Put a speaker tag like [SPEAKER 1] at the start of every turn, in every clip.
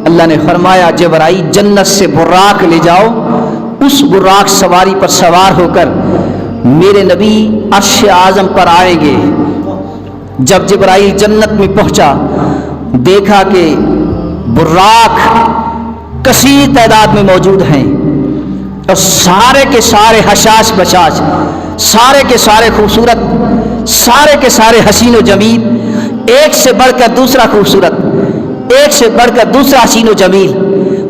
[SPEAKER 1] اللہ نے فرمایا جبرائیل جنت سے براق لے جاؤ، اس براق سواری پر سوار ہو کر میرے نبی عرش اعظم پر آئیں گے۔ جب جبرائیل جنت میں پہنچا دیکھا کہ براق کثیر تعداد میں موجود ہیں اور سارے کے سارے حشاش بشاش، سارے کے سارے خوبصورت، سارے کے سارے حسین و جمیل، ایک سے بڑھ کر دوسرا خوبصورت، ایک سے بڑھ کر دوسرا حسین و جمیل،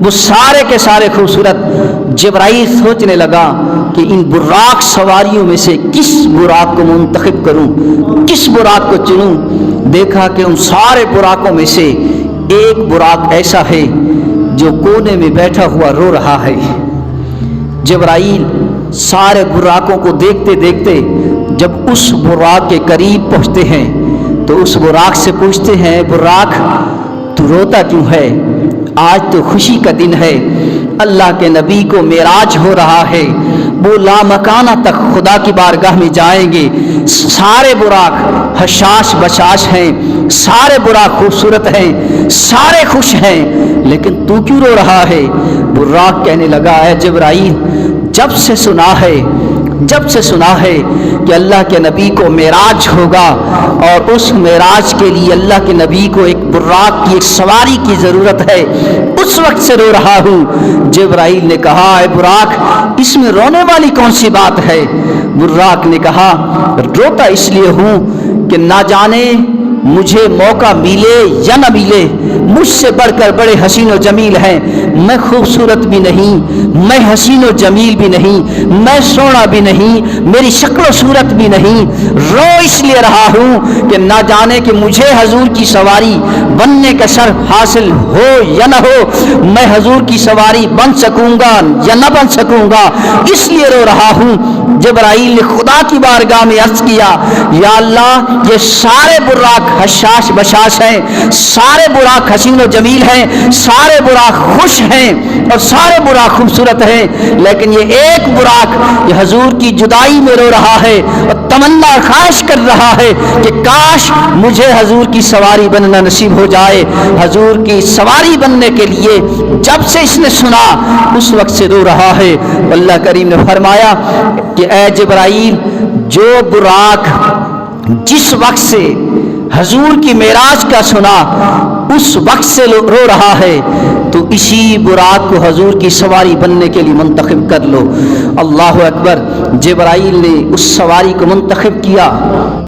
[SPEAKER 1] وہ سارے کے سارے خوبصورت۔ جبرائیل سوچنے لگا کہ ان براق سواریوں میں سے کس براق کو منتخب کروں، کس براق کو چنوں۔ دیکھا کہ ان سارے براقوں میں سے ایک براق ایسا ہے جو کونے میں بیٹھا ہوا رو رہا ہے۔ جبرائیل سارے براقوں کو دیکھتے دیکھتے جب اس براق کے قریب پہنچتے ہیں تو اس براق سے پوچھتے ہیں، براق تو روتا کیوں ہے؟ آج تو خوشی کا دن ہے، اللہ کے نبی کو معراج ہو رہا ہے، وہ لامکانہ تک خدا کی بارگاہ میں جائیں گے۔ سارے براق حشاش بشاش ہیں، سارے براق خوبصورت ہیں، سارے خوش ہیں، لیکن تو کیوں رو رہا ہے؟ براق کہنے لگا، اے جبرائیل جب سے سنا ہے کہ اللہ کے نبی کو معراج ہوگا اور اس معراج کے لیے اللہ کے نبی کو ایک براق کی ایک سواری کی ضرورت ہے، اس وقت سے رو رہا ہوں۔ جبرائیل نے کہا، اے براق اس میں رونے والی کون سی بات ہے؟ براق نے کہا، روتا اس لیے ہوں کہ نہ جانے مجھے موقع ملے یا نہ ملے، مجھ سے بڑھ کر بڑے حسین و جمیل ہیں، میں خوبصورت بھی نہیں، میں حسین و جمیل بھی نہیں، میں سونا بھی نہیں، میری شکل و صورت بھی نہیں، رو اس لیے رہا ہوں کہ نہ جانے کہ مجھے حضور کی سواری بننے کا شرف حاصل ہو یا نہ ہو، میں حضور کی سواری بن سکوں گا یا نہ بن سکوں گا، اس لیے رو رہا ہوں۔ جبرائیل نے خدا کی بارگاہ میں عرض کیا، یا اللہ یہ سارے براق حشاش بشاش ہیں، سارے براق حسین و جمیل ہیں، سارے براق خوش ہیں اور سارے براق خوبصورت ہیں، لیکن یہ ایک براق یہ حضور کی جدائی میں رو رہا ہے اور تمنا خواہش کر رہا ہے کہ کاش مجھے حضور کی سواری بننا نصیب ہو جائے۔ حضور کی سواری بننے کے لیے جب سے اس نے سنا اس وقت سے رو رہا ہے۔ اللہ کریم نے فرمایا کہ اے جبرائیل جو براق جس وقت سے حضور کی معراج کا سنا اس وقت سے رو رہا ہے تو اسی براق کو حضور کی سواری بننے کے لیے منتخب کر لو۔ اللہ اکبر، جبرائیل نے اس سواری کو منتخب کیا۔